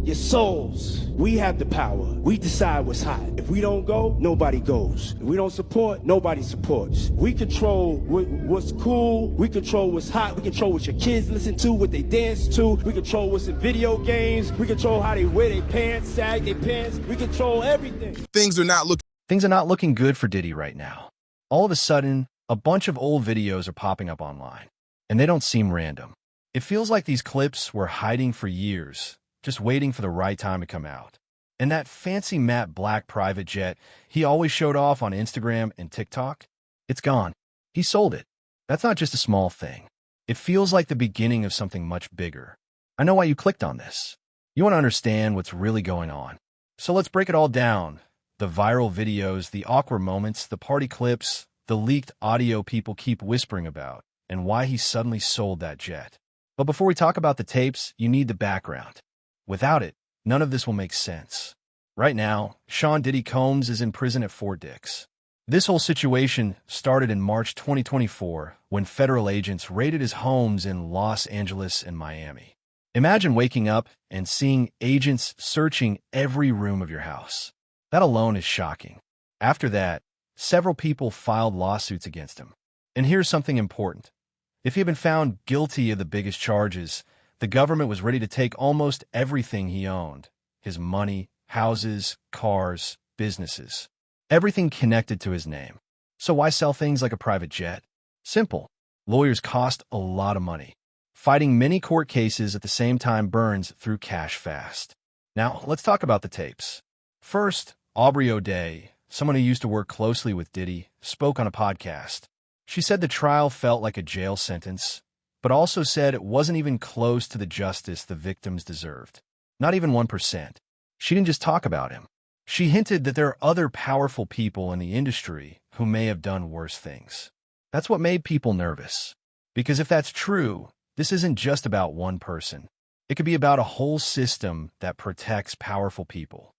your souls. We have the power. We decide what's hot. If we don't go, nobody goes. If we don't support, nobody supports. We control what's cool. We control what's hot. We control what your kids listen to, what they dance to. We control what's in video games. We control how they wear their pants, sag their pants. We control everything. Things are not looking good for Diddy right now. All of a sudden, a bunch of old videos are popping up online, and they don't seem random. It feels like these clips were hiding for years, just waiting for the right time to come out. And that fancy matte black private jet he always showed off on Instagram and TikTok, it's gone. He sold it. That's not just a small thing. It feels like the beginning of something much bigger. I know why you clicked on this. You want to understand what's really going on. So let's break it all down. The viral videos, the awkward moments, the party clips, the leaked audio people keep whispering about, and why he suddenly sold that jet. But before we talk about the tapes, you need the background. Without it, none of this will make sense. Right now, Sean Diddy Combs is in prison at Fort Dix. This whole situation started in March 2024 when federal agents raided his homes in Los Angeles and Miami. Imagine waking up and seeing agents searching every room of your house. That alone is shocking. After that, several people filed lawsuits against him. And here's something important. If he had been found guilty of the biggest charges, the government was ready to take almost everything he owned: his money, houses, cars, businesses, everything connected to his name. So why sell things like a private jet? Simple. Lawyers cost a lot of money. Fighting many court cases at the same time burns through cash fast. Now, let's talk about the tapes. First, Aubrey O'Day, someone who used to work closely with Diddy, spoke on a podcast. She said the trial felt like a jail sentence, but also said it wasn't even close to the justice the victims deserved. Not even 1%. She didn't just talk about him. She hinted that there are other powerful people in the industry who may have done worse things. That's what made people nervous. Because if that's true, this isn't just about one person. It could be about a whole system that protects powerful people.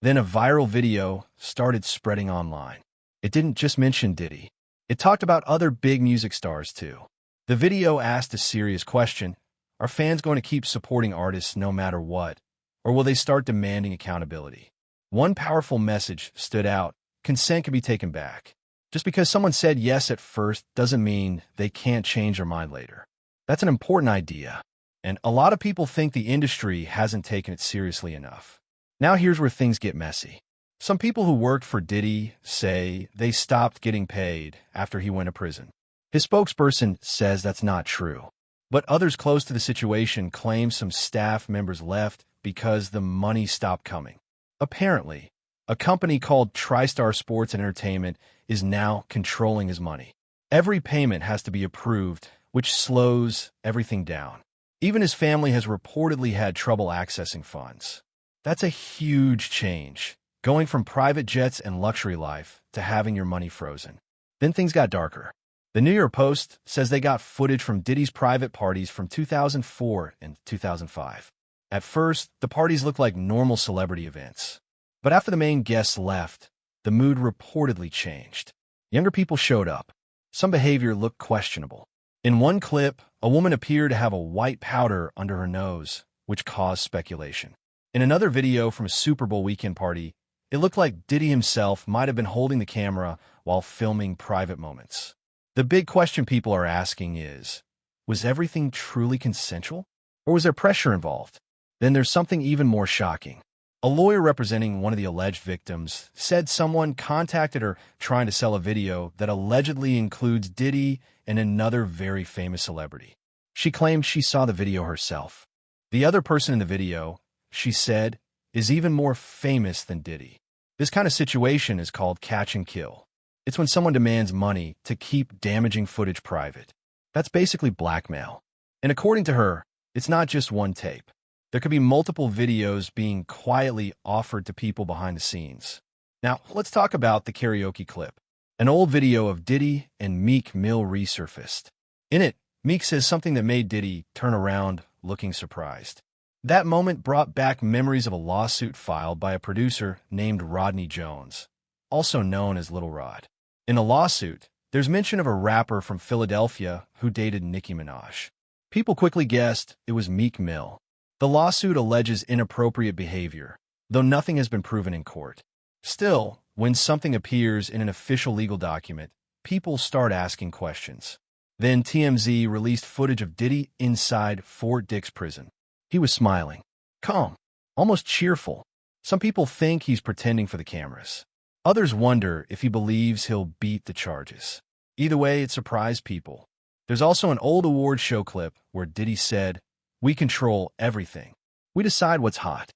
Then a viral video started spreading online. It didn't just mention Diddy. It talked about other big music stars too. The video asked a serious question. Are fans going to keep supporting artists no matter what? Or will they start demanding accountability? One powerful message stood out. Consent can be taken back. Just because someone said yes at first doesn't mean they can't change their mind later. That's an important idea. And a lot of people think the industry hasn't taken it seriously enough. Now here's where things get messy. Some people who worked for Diddy say they stopped getting paid after he went to prison. His spokesperson says that's not true. But others close to the situation claim some staff members left because the money stopped coming. Apparently, a company called TriStar Sports and Entertainment is now controlling his money. Every payment has to be approved, which slows everything down. Even his family has reportedly had trouble accessing funds. That's a huge change, going from private jets and luxury life to having your money frozen. Then things got darker. The New York Post says they got footage from Diddy's private parties from 2004 and 2005. At first, the parties looked like normal celebrity events. But after the main guests left, the mood reportedly changed. Younger people showed up. Some behavior looked questionable. In one clip, a woman appeared to have a white powder under her nose, which caused speculation. In another video from a Super Bowl weekend party, it looked like Diddy himself might have been holding the camera while filming private moments. The big question people are asking is, was everything truly consensual? Or was there pressure involved? Then there's something even more shocking. A lawyer representing one of the alleged victims said someone contacted her trying to sell a video that allegedly includes Diddy and another very famous celebrity. She claimed she saw the video herself. The other person in the video, she said, is even more famous than Diddy. This kind of situation is called catch and kill. It's when someone demands money to keep damaging footage private. That's basically blackmail. And according to her, it's not just one tape. There could be multiple videos being quietly offered to people behind the scenes. Now, let's talk about the karaoke clip. An old video of Diddy and Meek Mill resurfaced. In it, Meek says something that made Diddy turn around looking surprised. That moment brought back memories of a lawsuit filed by a producer named Rodney Jones, also known as Little Rod. In the lawsuit, there's mention of a rapper from Philadelphia who dated Nicki Minaj. People quickly guessed it was Meek Mill. The lawsuit alleges inappropriate behavior, though nothing has been proven in court. Still, when something appears in an official legal document, people start asking questions. Then TMZ released footage of Diddy inside Fort Dix prison. He was smiling, calm, almost cheerful. Some people think he's pretending for the cameras. Others wonder if he believes he'll beat the charges. Either way, it surprised people. There's also an old award show clip where Diddy said, "We control everything. We decide what's hot."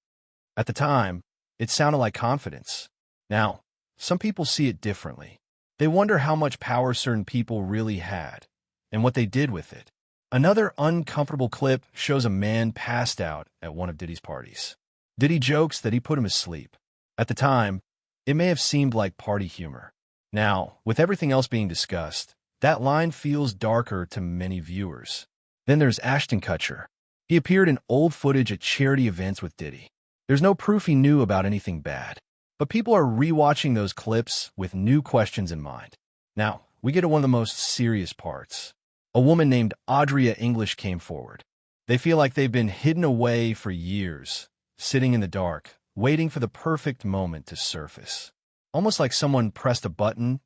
At the time, it sounded like confidence. Now, some people see it differently. They wonder how much power certain people really had and what they did with it. Another uncomfortable clip shows a man passed out at one of Diddy's parties. Diddy jokes that he put him to sleep. At the time, it may have seemed like party humor. Now, with everything else being discussed, that line feels darker to many viewers. Then there's Ashton Kutcher. He appeared in old footage at charity events with Diddy. There's no proof he knew about anything bad, but people are rewatching those clips with new questions in mind. Now, we get to one of the most serious parts. A woman named Audria English came forward. They feel like they've been hidden away for years, sitting in the dark, waiting for the perfect moment to surface. Almost like someone pressed a button,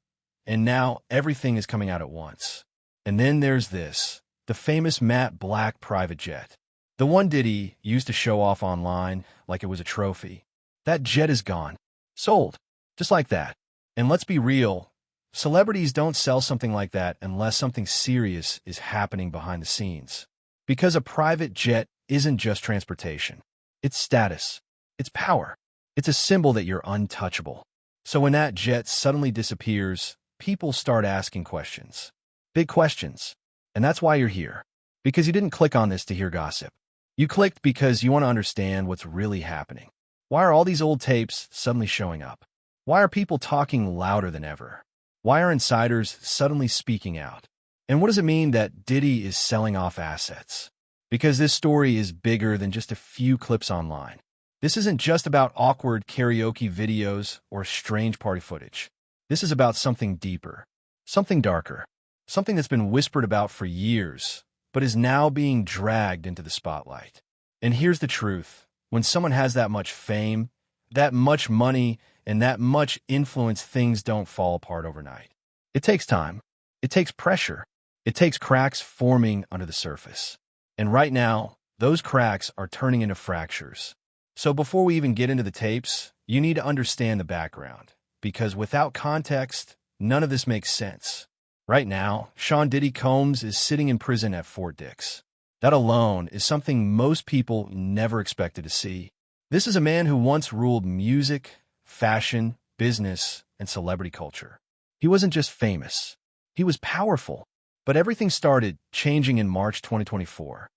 and now everything is coming out at once. And then there's this, the famous matte black private jet. The one Diddy used to show off online like it was a trophy. That jet is gone. Sold. Just like that. And let's be real, celebrities don't sell something like that unless something serious is happening behind the scenes. Because a private jet isn't just transportation. It's status. It's power. It's a symbol that you're untouchable. So when that jet suddenly disappears, people start asking questions. Big questions. And that's why you're here. Because you didn't click on this to hear gossip. You clicked because you want to understand what's really happening. Why are all these old tapes suddenly showing up? Why are people talking louder than ever? Why are insiders suddenly speaking out? And what does it mean that Diddy is selling off assets? Because this story is bigger than just a few clips online. This isn't just about awkward karaoke videos or strange party footage. This is about something deeper, something darker, something that's been whispered about for years, but is now being dragged into the spotlight. And here's the truth. When someone has that much fame, that much money, and that much influence, things don't fall apart overnight. It takes time. It takes pressure. It takes cracks forming under the surface. And right now, those cracks are turning into fractures. So before we even get into the tapes, you need to understand the background. Because without context, none of this makes sense. Right now, Sean Diddy Combs is sitting in prison at Fort Dix. That alone is something most people never expected to see. This is a man who once ruled music, fashion, business, and celebrity culture. He wasn't just famous. He was powerful. But everything started changing in March 2024.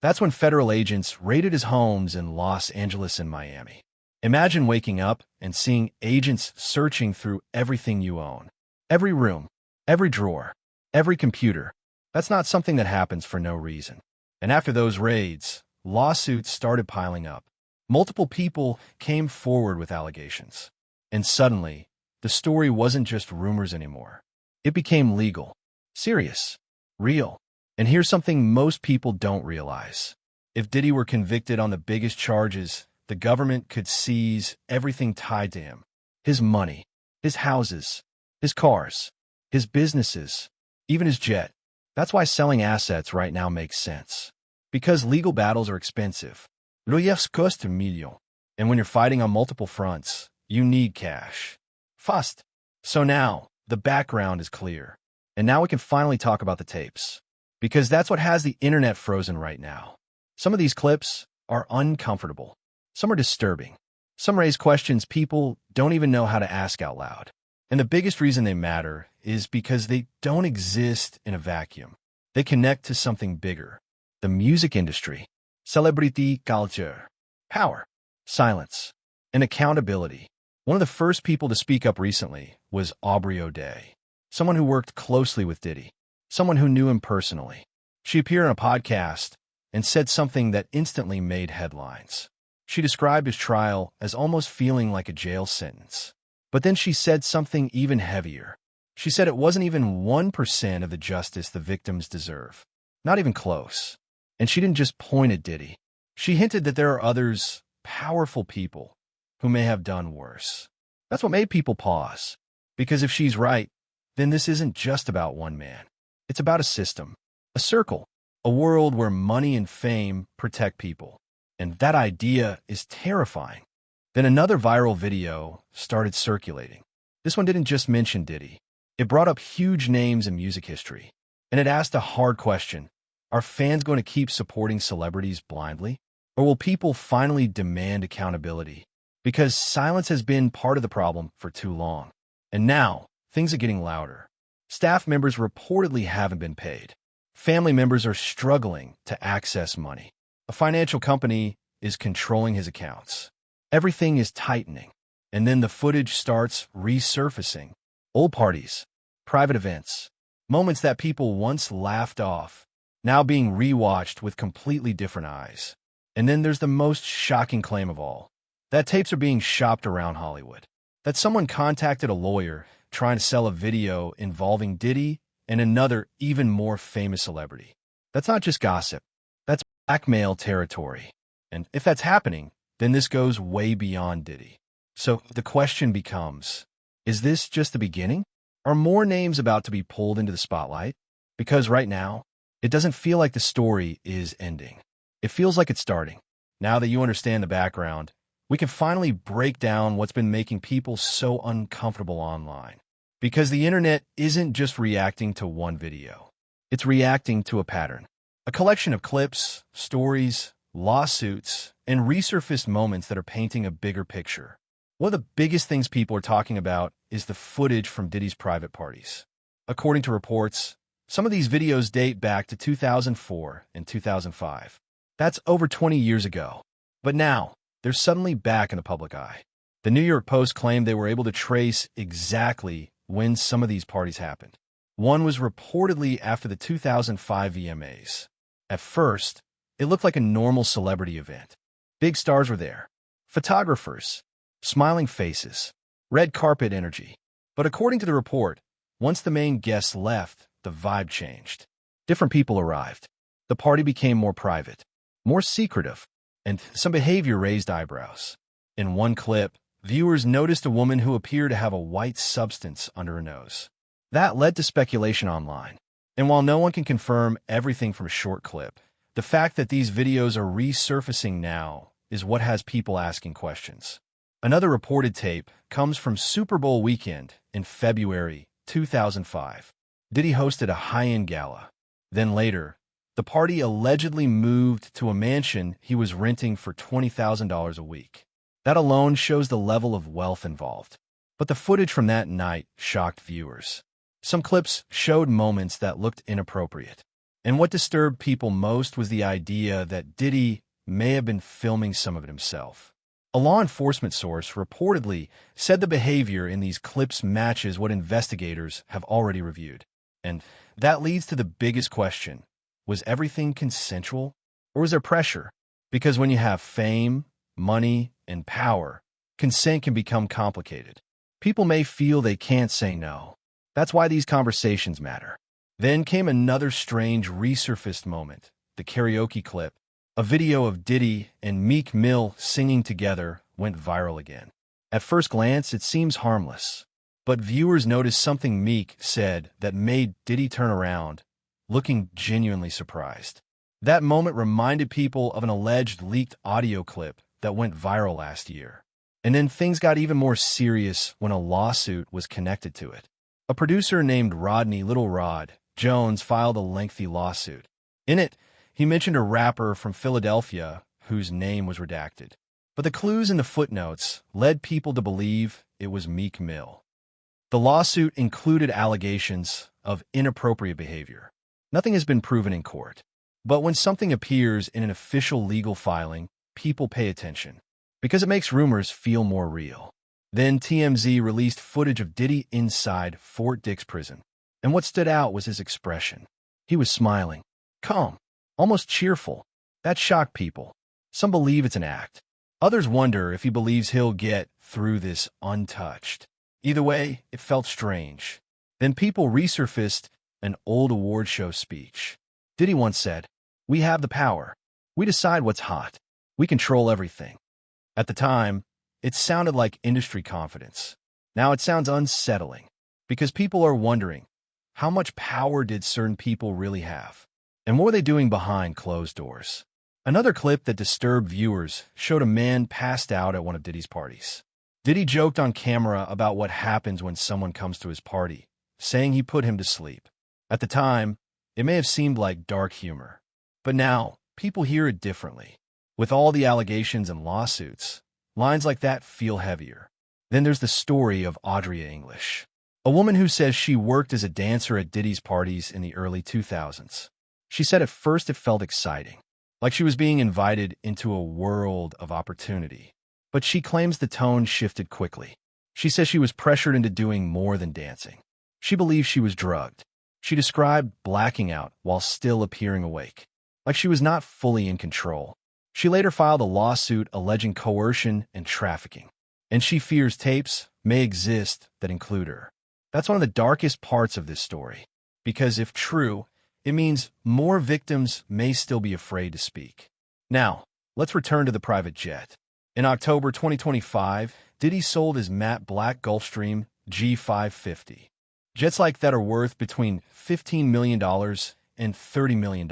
That's when federal agents raided his homes in Los Angeles and Miami. Imagine waking up and seeing agents searching through everything you own. Every room, every drawer, every computer. That's not something that happens for no reason. And after those raids, lawsuits started piling up. Multiple people came forward with allegations. And suddenly, the story wasn't just rumors anymore. It became legal, serious, real. And here's something most people don't realize. If Diddy were convicted on the biggest charges, the government could seize everything tied to him. His money, his houses, his cars, his businesses, even his jet. That's why selling assets right now makes sense. Because legal battles are expensive. Lawyers cost millions. And when you're fighting on multiple fronts, you need cash. Fast. So now, the background is clear. And now we can finally talk about the tapes. Because that's what has the internet frozen right now. Some of these clips are uncomfortable. Some are disturbing. Some raise questions people don't even know how to ask out loud. And the biggest reason they matter is because they don't exist in a vacuum. They connect to something bigger. The music industry, celebrity culture, power, silence, and accountability. One of the first people to speak up recently was Aubrey O'Day, someone who worked closely with Diddy, someone who knew him personally. She appeared on a podcast and said something that instantly made headlines. She described his trial as almost feeling like a jail sentence. But then she said something even heavier. She said it wasn't even 1% of the justice the victims deserve. Not even close. And she didn't just point at Diddy. She hinted that there are others, powerful people, who may have done worse. That's what made people pause. Because if she's right, then this isn't just about one man. It's about a system, a circle, a world where money and fame protect people. And that idea is terrifying. Then another viral video started circulating. This one didn't just mention Diddy. It brought up huge names in music history. And it asked a hard question. Are fans going to keep supporting celebrities blindly? Or will people finally demand accountability? Because silence has been part of the problem for too long. And now, things are getting louder. Staff members reportedly haven't been paid. Family members are struggling to access money. A financial company is controlling his accounts. Everything is tightening. And then the footage starts resurfacing. Old parties, private events, moments that people once laughed off, now being rewatched with completely different eyes. And then there's the most shocking claim of all. That tapes are being shopped around Hollywood. That someone contacted a lawyer trying to sell a video involving Diddy and another even more famous celebrity. That's not just gossip. That's blackmail territory. And if that's happening, then this goes way beyond Diddy. So the question becomes, is this just the beginning? Are more names about to be pulled into the spotlight? Because right now, it doesn't feel like the story is ending. It feels like it's starting. Now that you understand the background, we can finally break down what's been making people so uncomfortable online. Because the internet isn't just reacting to one video. It's reacting to a pattern. A collection of clips, stories, lawsuits, and resurfaced moments that are painting a bigger picture. One of the biggest things people are talking about is the footage from Diddy's private parties. According to reports, some of these videos date back to 2004 and 2005. That's over 20 years ago. But now, they're suddenly back in the public eye. The New York Post claimed they were able to trace exactly when some of these parties happened. One was reportedly after the 2005 VMAs. At first, it looked like a normal celebrity event. Big stars were there. Photographers. Smiling faces. Red carpet energy. But according to the report, once the main guests left, the vibe changed. Different people arrived. The party became more private, more secretive, and some behavior raised eyebrows. In one clip, viewers noticed a woman who appeared to have a white substance under her nose. That led to speculation online. And while no one can confirm everything from a short clip, the fact that these videos are resurfacing now is what has people asking questions. Another reported tape comes from Super Bowl weekend in February 2005. Diddy hosted a high-end gala. Then later, the party allegedly moved to a mansion he was renting for $20,000 a week. That alone shows the level of wealth involved. But the footage from that night shocked viewers. Some clips showed moments that looked inappropriate. And what disturbed people most was the idea that Diddy may have been filming some of it himself. A law enforcement source reportedly said the behavior in these clips matches what investigators have already reviewed. And that leads to the biggest question. Was everything consensual? Or was there pressure? Because when you have fame, money, and power, consent can become complicated. People may feel they can't say no. That's why these conversations matter. Then came another strange resurfaced moment, the karaoke clip. A video of Diddy and Meek Mill singing together went viral again. At first glance, it seems harmless. But viewers noticed something Meek said that made Diddy turn around, looking genuinely surprised. That moment reminded people of an alleged leaked audio clip that went viral last year. And then things got even more serious when a lawsuit was connected to it. A producer named Rodney Little Rod Jones filed a lengthy lawsuit. In it, he mentioned a rapper from Philadelphia whose name was redacted. But the clues in the footnotes led people to believe it was Meek Mill. The lawsuit included allegations of inappropriate behavior. Nothing has been proven in court. But when something appears in an official legal filing, people pay attention. Because it makes rumors feel more real. Then TMZ released footage of Diddy inside Fort Dix prison. And what stood out was his expression. He was smiling, calm, almost cheerful. That shocked people. Some believe it's an act. Others wonder if he believes he'll get through this untouched. Either way, it felt strange. Then people resurfaced an old award show speech. Diddy once said, "We have the power. We decide what's hot." We control everything. At the time, it sounded like industry confidence. Now it sounds unsettling because people are wondering, how much power did certain people really have? And what were they doing behind closed doors? Another clip that disturbed viewers showed a man passed out at one of Diddy's parties. Diddy joked on camera about what happens when someone comes to his party, saying he put him to sleep. At the time, it may have seemed like dark humor. But now, people hear it differently. With all the allegations and lawsuits, lines like that feel heavier. Then there's the story of Audria English, a woman who says she worked as a dancer at Diddy's parties in the early 2000s. She said at first it felt exciting, like she was being invited into a world of opportunity. But she claims the tone shifted quickly. She says she was pressured into doing more than dancing. She believes she was drugged. She described blacking out while still appearing awake, like she was not fully in control. She later filed a lawsuit alleging coercion and trafficking, and she fears tapes may exist that include her. That's one of the darkest parts of this story, because if true, it means more victims may still be afraid to speak. Now, let's return to the private jet. In October 2025, Diddy sold his matte black Gulfstream G550. Jets like that are worth between $15 million and $30 million.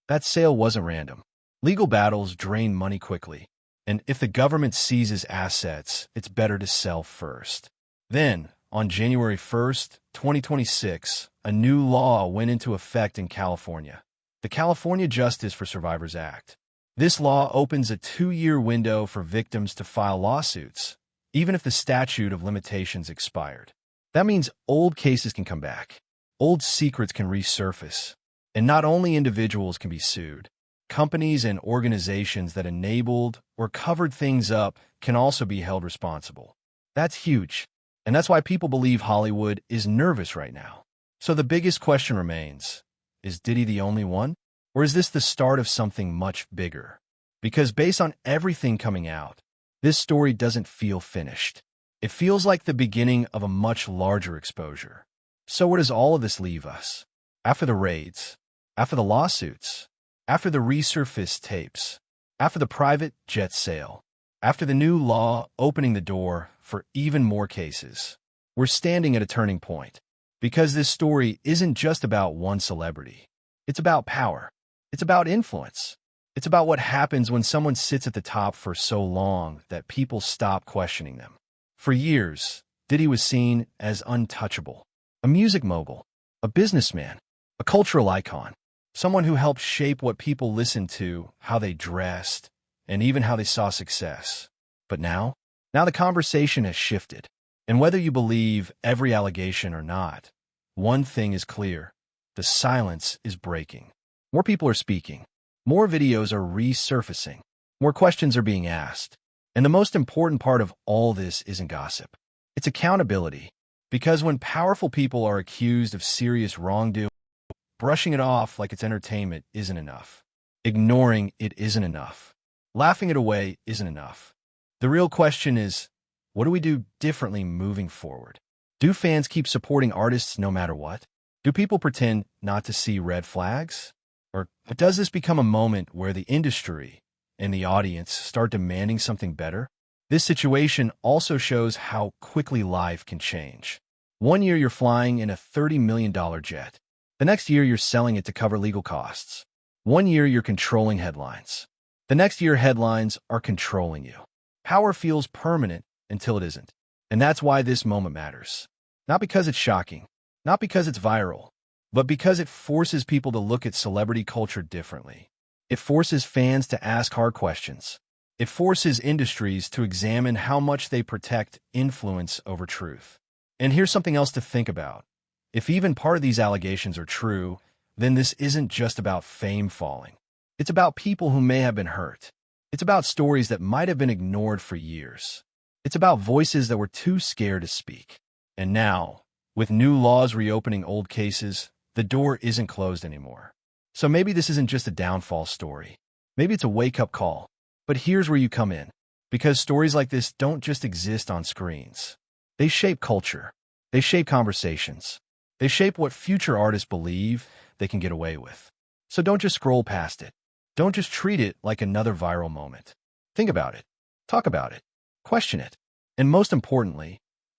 That sale wasn't random. Legal battles drain money quickly, and if the government seizes assets, it's better to sell first. Then, on January 1st, 2026, a new law went into effect in California, the California Justice for Survivors Act. This law opens a 2-year window for victims to file lawsuits, even if the statute of limitations expired. That means old cases can come back, old secrets can resurface, and not only individuals can be sued. Companies and organizations that enabled or covered things up can also be held responsible. That's huge, and that's why people believe Hollywood is nervous right now. So the biggest question remains, is Diddy the only one? Or is this the start of something much bigger? Because based on everything coming out, this story doesn't feel finished. It feels like the beginning of a much larger exposure. So where does all of this leave us? After the raids, after the lawsuits, after the resurfaced tapes, after the private jet sale, after the new law opening the door for even more cases, we're standing at a turning point. Because this story isn't just about one celebrity. It's about power. It's about influence. It's about what happens when someone sits at the top for so long that people stop questioning them. For years, Diddy was seen as untouchable, a music mogul, a businessman, a cultural icon. Someone who helped shape what people listened to, how they dressed, and even how they saw success. But now the conversation has shifted. And whether you believe every allegation or not, one thing is clear. The silence is breaking. More people are speaking. More videos are resurfacing. More questions are being asked. And the most important part of all this isn't gossip. It's accountability. Because when powerful people are accused of serious wrongdoing, brushing it off like it's entertainment isn't enough. Ignoring it isn't enough. Laughing it away isn't enough. The real question is, what do we do differently moving forward? Do fans keep supporting artists no matter what? Do people pretend not to see red flags? Or does this become a moment where the industry and the audience start demanding something better? This situation also shows how quickly life can change. One year you're flying in a $30 million jet. The next year, you're selling it to cover legal costs. One year, you're controlling headlines. The next year, headlines are controlling you. Power feels permanent until it isn't. And that's why this moment matters. Not because it's shocking, not because it's viral, but because it forces people to look at celebrity culture differently. It forces fans to ask hard questions. It forces industries to examine how much they protect influence over truth. And here's something else to think about. If even part of these allegations are true, then this isn't just about fame falling. It's about people who may have been hurt. It's about stories that might have been ignored for years. It's about voices that were too scared to speak. And now, with new laws reopening old cases, the door isn't closed anymore. So maybe this isn't just a downfall story. Maybe it's a wake-up call. But here's where you come in. Because stories like this don't just exist on screens. They shape culture. They shape conversations. They shape what future artists believe they can get away with. So don't just scroll past it. Don't just treat it like another viral moment. Think about it. Talk about it. Question it. And most importantly,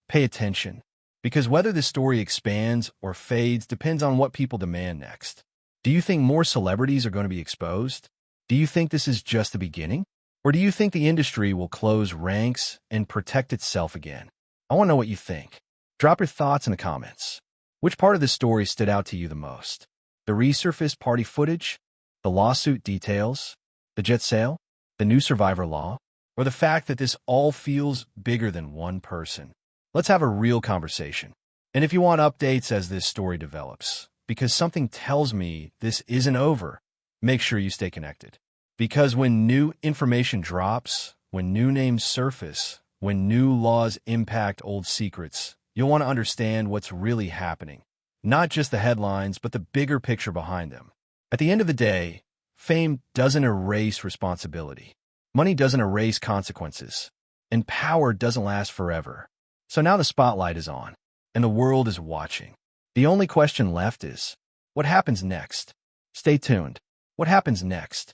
pay attention. Because whether this story expands or fades depends on what people demand next. Do you think more celebrities are going to be exposed? Do you think this is just the beginning? Or do you think the industry will close ranks and protect itself again? I want to know what you think. Drop your thoughts in the comments. Which part of this story stood out to you the most? The resurfaced party footage? The lawsuit details? The jet sale? The new survivor law? Or the fact that this all feels bigger than one person? Let's have a real conversation. And if you want updates as this story develops, because something tells me this isn't over, make sure you stay connected. Because when new information drops, when new names surface, when new laws impact old secrets, you'll want to understand what's really happening. Not just the headlines, but the bigger picture behind them. At the end of the day, fame doesn't erase responsibility. Money doesn't erase consequences. And power doesn't last forever. So now the spotlight is on, and the world is watching. The only question left is, what happens next? Stay tuned. What happens next?